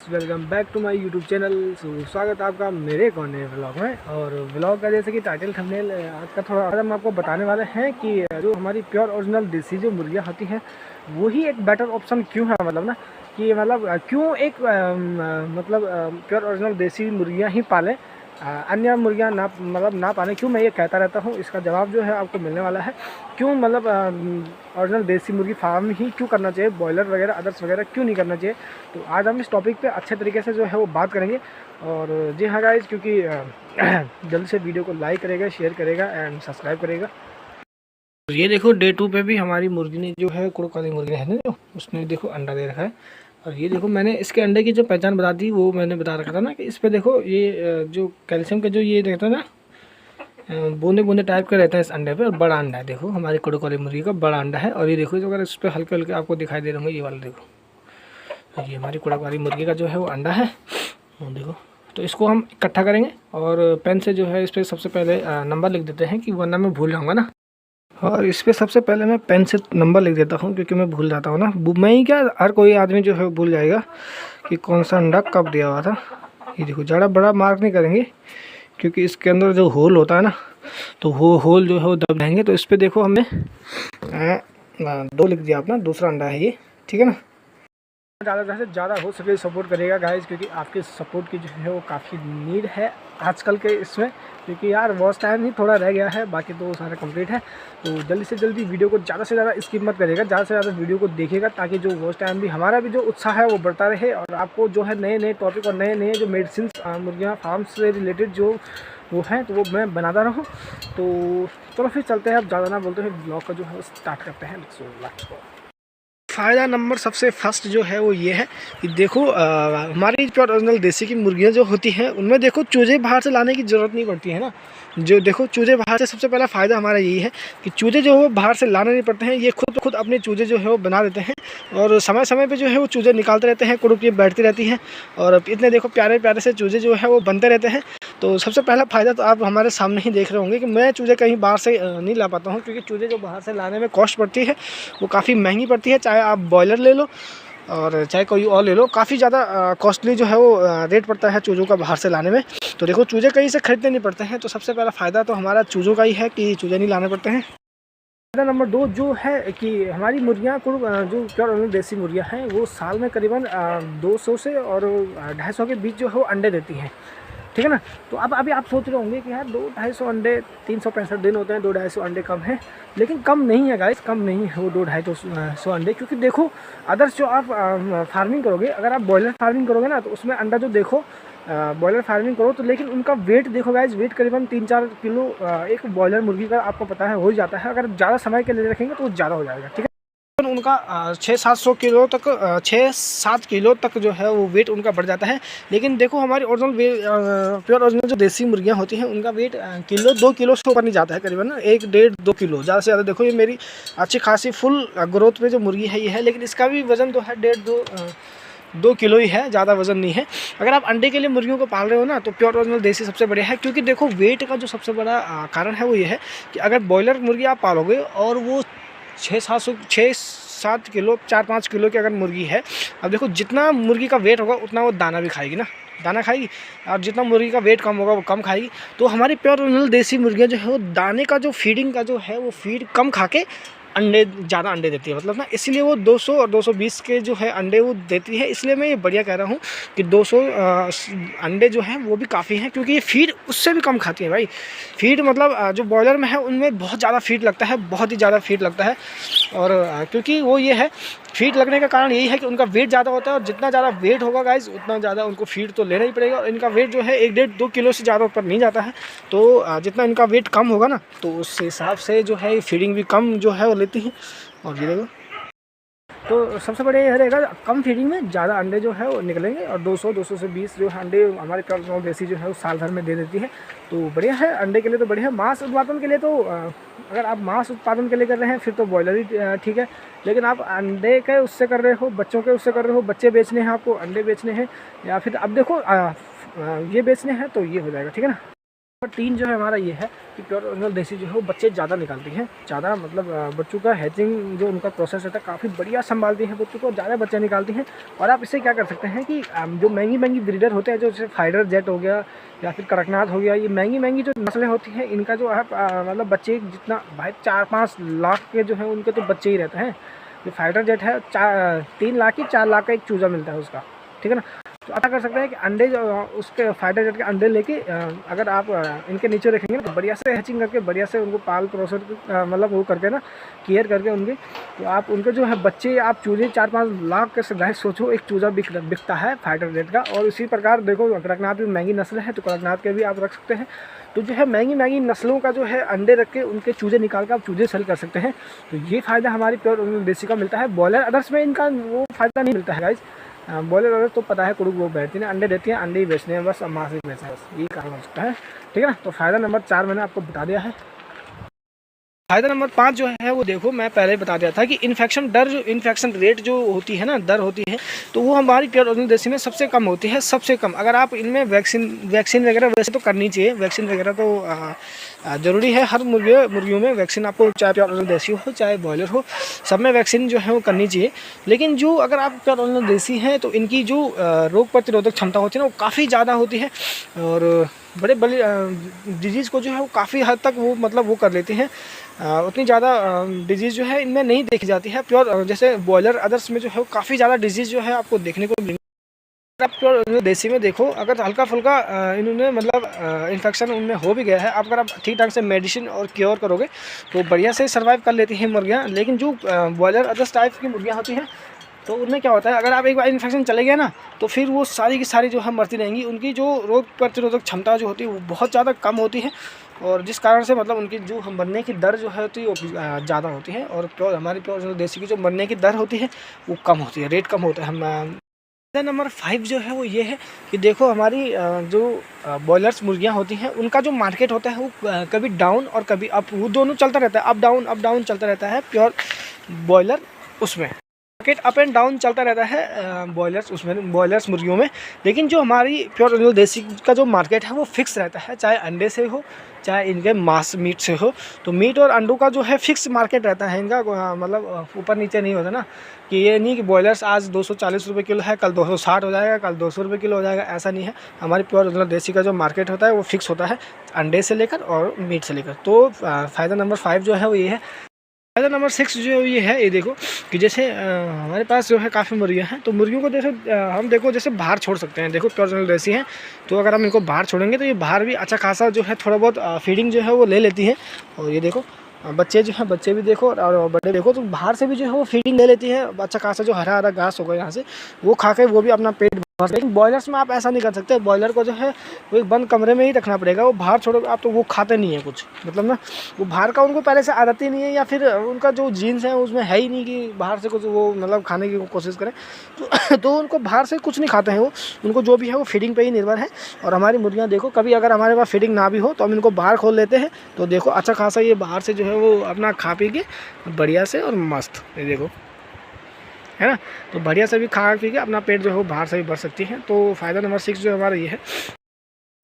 Welcome back to my YouTube channel. स्वागत है आपका मेरे एक और नए व्लॉग में। और व्लॉग का जैसे कि टाइटल थंबनेल आज का थोड़ा आज हम आपको बताने वाले हैं कि जो हमारी प्योर ओरिजिनल देसी जो मुर्गियाँ होती हैं वही एक बेटर ऑप्शन क्यों है। मतलब ना कि मतलब क्यों एक मतलब प्योर ओरिजिनल देसी मुर्गियाँ ही पालें, अन्य मुर्गियाँ ना मतलब ना पालें। क्यों मैं ये कहता रहता हूँ, इसका जवाब जो है आपको मिलने वाला है। क्यों मतलब ओरिजिनल देसी मुर्गी फार्म ही क्यों करना चाहिए, बॉयलर वगैरह अदर्स वगैरह क्यों नहीं करना चाहिए। तो आज हम इस टॉपिक पे अच्छे तरीके से जो है वो बात करेंगे। और जी हाँ गाइज, क्योंकि जल्द से वीडियो को लाइक करेगा, शेयर करेगा एंड सब्सक्राइब करेगा। तो ये देखो डे 2 पे भी हमारी मुर्गी ने जो है कुड़क वाली मुर्गी है ना, जो उसने देखो अंडा दे रखा है। और ये देखो मैंने इसके अंडे की जो पहचान बता दी, वो मैंने बता रखा था ना कि इस पे देखो ये जो कैल्शियम का जो ये देखता है ना, बूंदे बूंदे टाइप का रहता है इस अंडे पे। और बड़ा अंडा है, देखो हमारी कुड़क वाली मुर्गी का बड़ा अंडा है। और ये देखो जो अगर इस पर हल्के हल्के आपको दिखाई दे रहे होंगे, ये वाला देखो, तो ये हमारी कुड़क वाली मुर्गी का जो है वो अंडा है, देखो। तो इसको हम इकट्ठा करेंगे और पेन से जो है इस पर सबसे पहले नंबर लिख देते हैं, कि वरना मैं भूल जाऊँगा ना। और इस पर सबसे पहले मैं पेन से नंबर लिख देता हूँ, क्योंकि मैं भूल जाता हूँ ना। मैं ही क्या, हर कोई आदमी जो है वो भूल जाएगा कि कौन सा अंडा कब दिया हुआ था। ये देखो ज़्यादा बड़ा मार्क नहीं करेंगे, क्योंकि इसके अंदर जो होल होता है ना, तो वो होल जो है वो दब जाएंगे। तो इस पर देखो हमने 2 लिख दिया अपना, दूसरा अंडा है ये, ठीक है ना। ज़्यादा से ज़्यादा हो सके सपोर्ट करेगा गाइज, क्योंकि आपके सपोर्ट की जो है वो काफ़ी नीड है आजकल के इसमें। क्योंकि यार वॉच टाइम ही थोड़ा रह गया है, बाकी तो सारा कंप्लीट है। तो जल्दी से जल्दी वीडियो को ज़्यादा से ज़्यादा स्किप मत करेगा, ज़्यादा से ज़्यादा वीडियो को देखेगा, ताकि जो वॉच टाइम भी हमारा भी जो उत्साह है वो बढ़ता रहे। और आपको जो है नए नए टॉपिक और नए नए जो मेडिसिन मुर्गियाँ फार्म से रिलेटेड जो वो हैं, तो वो मैं बनाता रहूँ। तो चलो फिर चलते हैं, अब ज़्यादा ना बोलते हैं, ब्लॉग का जो है स्टार्ट करते हैं। फ़ायदा नंबर सबसे फर्स्ट जो है वो ये है कि देखो हमारी प्योर ओरिजिनल देसी की मुर्गियाँ जो होती हैं, उनमें देखो चूजे बाहर से लाने की ज़रूरत नहीं पड़ती है ना। जो देखो चूजे बाहर से, सबसे पहला फ़ायदा हमारा यही है कि चूजे जो है वो बाहर से लाने नहीं पड़ते हैं। ये खुद अपने चूजे जो है वो बना देते हैं, और समय समय पे जो है वो चूजे निकालते रहते हैं, कुड़ुक ये बैठती रहती हैं। और इतने देखो प्यारे प्यारे से चूजे जो है वो बनते रहते हैं। तो सबसे पहला फ़ायदा तो आप हमारे सामने ही देख रहे होंगे कि मैं चूजे कहीं बाहर से नहीं ला पाता हूँ, क्योंकि चूजे जो बाहर से लाने में कॉस्ट पड़ती है वो काफ़ी महंगी पड़ती है। चाहे आप बॉयलर ले लो और चाहे कोई और ले लो, काफ़ी ज़्यादा कॉस्टली जो है वो रेट पड़ता है चूज़ों का बाहर से लाने में। तो देखो चूज़े कहीं से खरीदने नहीं पड़ते हैं। तो सबसे पहला फ़ायदा तो हमारा चूज़ों का ही है कि चूज़े नहीं लाने पड़ते हैं। फ़ायदा नंबर 2 जो है कि हमारी मुर्गियाँ को जो प्योर देसी मुर्गियाँ हैं, वो साल में करीबन 200 से और 250 के बीच जो है वो अंडे देती हैं, ठीक है ना। तो अब अभी आप सोच रहे होंगे कि यार 200-250 अंडे, 365 दिन होते हैं, 200-250 अंडे कम है। लेकिन कम नहीं है गाइस, कम नहीं है वो 200-250 अंडे। क्योंकि देखो अदर्स जो आप फार्मिंग करोगे, अगर आप बॉयलर फार्मिंग करोगे ना, तो उसमें अंडा जो देखो बॉयलर फार्मिंग करो तो, लेकिन उनका वेट देखो गाइस, वेट करीबन 3-4 किलो एक बॉयलर मुर्गी का आपको पता है हो ही जाता है। अगर ज़्यादा समय के लिए रखेंगे तो वो ज़्यादा हो जाएगा, ठीक है। उनका 600-700 किलो तक, 6-7 किलो तक जो है वो वेट उनका बढ़ जाता है। लेकिन देखो हमारी ओरिजिनल प्योर ओरिजिनल जो देसी मुर्गियाँ होती हैं, उनका वेट किलो 2 किलो से ऊपर नहीं जाता है, करीबन ना 1-1.5-2 किलो ज़्यादा से ज़्यादा। देखो ये मेरी अच्छी खासी फुल ग्रोथ पे जो मुर्गी है ये है, लेकिन इसका भी वज़न तो है 1.5-2 किलो ही है, ज़्यादा वज़न नहीं है। अगर आप अंडे के लिए मुर्गियों को पाल रहे हो ना, तो प्योर ओरिजिनल देसी सबसे बढ़िया है। क्योंकि देखो वेट का जो सबसे बड़ा कारण है वो ये है कि अगर बॉयलर मुर्गी आप पालोगे और वो 6-7 किलो, 4-5 किलो की अगर मुर्गी है, अब देखो जितना मुर्गी का वेट होगा उतना वो दाना भी खाएगी ना, दाना खाएगी। और जितना मुर्गी का वेट कम होगा वो कम खाएगी। तो हमारी प्योर ओरिजिनल देसी मुर्गियाँ जो है वो दाने का जो फीडिंग का जो है वो फीड कम खा के अंडे ज़्यादा अंडे देती है, मतलब ना, इसलिए वो 200 और 220 के जो है अंडे वो देती है। इसलिए मैं ये बढ़िया कह रहा हूँ कि 200 अंडे जो हैं वो भी काफ़ी हैं, क्योंकि ये फीड उससे भी कम खाती है भाई। फीड मतलब जो बॉयलर में है उनमें बहुत ज़्यादा फीड लगता है, बहुत ही ज़्यादा फीड लगता है। और क्योंकि वो ये है, फीड लगने का कारण यही है कि उनका वेट ज़्यादा होता है, और जितना ज़्यादा वेट होगा गाइज उतना ज़्यादा उनको फीड तो लेना ही पड़ेगा। और इनका वेट जो है 1-1.5-2 किलो से ज़्यादा ऊपर नहीं जाता है। तो जितना इनका वेट कम होगा ना, तो उस हिसाब से जो है फीडिंग भी कम जो है वो लेती हैं। और ये देखो, तो सबसे बड़े यह रहेगा, कम फीडिंग में ज़्यादा अंडे जो है वो निकलेंगे। और 200 से 20 जो अंडे हमारे प्योर देसी जो है वो साल भर में दे देती है। तो बढ़िया है अंडे के लिए, तो बढ़िया है। मांस उत्पादन के लिए तो अगर आप मांस उत्पादन के लिए कर रहे हैं फिर तो बॉयलर ही ठीक है। लेकिन आप अंडे के उससे कर रहे हो, बच्चों के उससे कर रहे हो, बच्चे बेचने हैं आपको, अंडे बेचने हैं, या फिर अब देखो ये बेचने हैं, तो ये हो जाएगा, ठीक है ना। नंबर 3 जो है हमारा ये है कि प्योर ओरिजिनल देसी जो है वो बच्चे ज़्यादा निकालती हैं, ज़्यादा मतलब बच्चों का हैचिंग जो उनका प्रोसेस रहता है काफ़ी बढ़िया संभालती हैं, बच्चों को ज़्यादा बच्चे निकालती हैं। और आप इससे क्या कर सकते हैं कि जो महंगी ब्रीडर होते हैं, जो जैसे फाइडर जेट हो गया या फिर कड़कनाथ हो गया, ये महंगी जो नस्लें होती हैं, इनका जो है मतलब बच्चे जितना भाई 4-5 लाख के जो है उनके तो बच्चे ही रहते हैं। जो फाइडर जेट है 3 लाख की 4 लाख का एक चूज़ा मिलता है उसका, ठीक है ना। तो अच्छा कर सकते हैं कि अंडे जो उसके फाइडर जेट के अंडे लेके अगर आप इनके नीचे रखेंगे तो बढ़िया से हैचिंग करके बढ़िया से उनको पाल प्रोसेस मतलब वो करके ना केयर करके उनकी, तो आप उनके जो है बच्चे आप चूजे 4-5 लाख के गाय सोचो एक चूज़ा बिकता है फाइडर जेट का। और इसी प्रकार देखो कड़कनाथ भी महंगी नस्ल है, तो कड़कनाथ के भी आप रख सकते हैं। तो जो है महंगी नस्लों का जो है अंडे रख के उनके चूजे निकाल कर आप चूजे सेल कर सकते हैं। तो ये फ़ायदा हमारी प्योर देसी का मिलता है। बॉयलर अदर्स में इनका वो फ़ायदा नहीं मिलता है गाइज। बॉयलर अदर्स तो पता है कुड़ू वो बैठती है, अंडे देती हैं, अंडे ही बेचने हैं बस, मांस ही बेचना है बस, यही कारण हो सकता है, ठीक है ना। तो फ़ायदा नंबर 4 मैंने आपको बता दिया है। फ़ायदा नंबर 5 जो है वो देखो मैं पहले बता दिया था कि इन्फेक्शन रेट जो होती है ना, दर होती है, तो वो हमारी प्योर ओरिजिनल देसी में सबसे कम होती है, सबसे कम। अगर आप इनमें वैक्सीन वगैरह वैसे तो करनी चाहिए, वैक्सीन वगैरह तो ज़रूरी है। हर मुर्गियों में वैक्सीन आपको, चाहे प्योर ओरिजिनल देसी हो चाहे बॉयलर हो, सब में वैक्सीन जो है वो करनी चाहिए। लेकिन जो अगर आप प्योर ओरिजिनल देसी हैं तो इनकी जो रोग प्रतिरोधक क्षमता होती है ना वो काफ़ी ज़्यादा होती है, और बड़े डिजीज़ को जो है वो काफ़ी हद तक वो मतलब वो कर लेती हैं। उतनी ज़्यादा डिजीज़ जो है इनमें नहीं देखी जाती है। प्योर जैसे बॉयलर अदर्स में जो है वो काफ़ी ज़्यादा डिजीज़ जो है आपको देखने को मिलेंगे। आप प्योर देसी में देखो अगर हल्का फुल्का इन्होंने मतलब इन्फेक्शन उनमें हो भी गया है, अगर आप ठीक ढंग से मेडिसिन और क्योर करोगे तो बढ़िया से सर्वाइव कर लेती हैं मुर्गियाँ। लेकिन जो बॉयलर अदर्स टाइप की मुर्गियाँ होती हैं तो उनमें क्या होता है, अगर आप एक बार इन्फेक्शन चले गया ना तो फिर वो सारी की सारी जो है मरती रहेंगी। उनकी जो रोग प्रतिरोधक क्षमता जो होती है वो बहुत ज़्यादा कम होती है, और जिस कारण से मतलब उनकी जो मरने की दर जो है होती है वो ज़्यादा होती है, और हमारी प्योर देसी की जो मरने की दर होती है वो कम होती है, रेट कम होता है। हम नंबर 5 जो है वो ये है कि देखो हमारी जो बॉयलर्स मुर्गियाँ होती हैं उनका जो मार्केट होता है वो कभी डाउन और कभी अप, वो दोनों चलता रहता है, अप डाउन चलता रहता है प्योर बॉयलर उसमें। मार्केट अप एंड डाउन चलता रहता है बॉयलर्स मुर्गियों में। लेकिन जो हमारी प्योर ओरिजिनल देसी का जो मार्केट है वो फिक्स रहता है, चाहे अंडे से हो चाहे इनके मांस मीट से हो। तो मीट और अंडों का जो है फिक्स मार्केट रहता है इनका, मतलब ऊपर नीचे नहीं होता ना, कि ये नहीं कि बॉयलर्स आज 240 रुपये किलो है, कल 260 हो जाएगा, कल 200 रुपये किलो हो जाएगा, ऐसा नहीं है। हमारी प्योर ओरिजिनल देसी का जो मार्केट होता है वो फिक्स होता है अंडे से लेकर और मीट से लेकर। तो फ़ायदा नंबर 5 जो है वो ये है। फ़ायदा नंबर 6 जो ये है, ये देखो कि जैसे हमारे पास जो है काफ़ी मुर्गियाँ हैं, तो मुर्गियों को जैसे हम देखो जैसे बाहर छोड़ सकते हैं। देखो प्योर ओरिजिनल देसी हैं तो अगर हम इनको बाहर छोड़ेंगे तो ये बाहर भी अच्छा खासा जो है थोड़ा बहुत फीडिंग जो है वो ले लेती है। और ये देखो बच्चे जो हैं, बच्चे भी देखो और बड़े देखो, तो बाहर से भी जो है वो फीडिंग ले लेती है। अच्छा खासा जो हरा हरा घास होगा यहाँ से वो खा के वो भी अपना पेट भर। लेकिन बॉयलर्स में आप ऐसा नहीं कर सकते, बॉयलर को जो है वो एक बंद कमरे में ही रखना पड़ेगा। वो बाहर छोड़ो आप तो वो खाते नहीं है कुछ, मतलब ना वो बाहर का उनको पहले से आदत ही नहीं है, या फिर उनका जो जीन्स है उसमें है ही नहीं कि बाहर से कुछ वो मतलब खाने की कोशिश करें। तो उनको बाहर से कुछ नहीं खाते हैं वो, उनको जो भी है वो फीडिंग पे ही निर्भर है। और हमारी मुर्गियाँ देखो कभी अगर हमारे पास फीडिंग ना भी हो तो हम इनको बाहर खोल लेते हैं, तो देखो अच्छा खासा ये बाहर से जो है वो अपना खा पी के बढ़िया से और मस्त, ये देखो है ना। तो बढ़िया से भी खा पी के अपना पेट जो है वो बाहर से भी भर सकती है। तो फ़ायदा नंबर 6 जो हमारा ये है।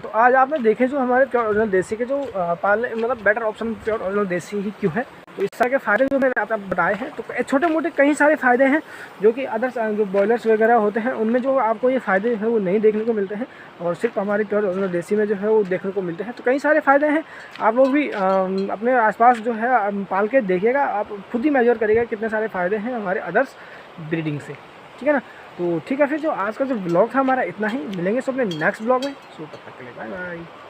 तो आज आपने देखे जो हमारे प्योर ओरिजिनल देसी के जो पालने मतलब बेटर ऑप्शन प्योर ओरिजिनल देसी ही क्यों है। तो इस तरह के फ़ायदे जो मैंने आपको बताए हैं, तो छोटे मोटे कई सारे फ़ायदे हैं जो कि अदर्स जो बॉयलर्स वगैरह होते हैं उनमें जो आपको ये फ़ायदे हैं वो नहीं देखने को मिलते हैं, और सिर्फ हमारी प्योर ओरिजिनल देसी में जो है वो देखने को मिलते हैं। तो कई सारे फ़ायदे हैं, आप लोग भी अपने आसपास जो है पाल के देखिएगा, आप खुद ही मेजर करिएगा कितने सारे फ़ायदे हैं हमारे अदर्स ब्रीडिंग से, ठीक है ना। तो ठीक है, फिर जो आज का जो ब्लॉग था हमारा इतना ही, मिलेंगे सब अपने नेक्स्ट ब्लॉग में। सो तब तक के लिए बाय बाय।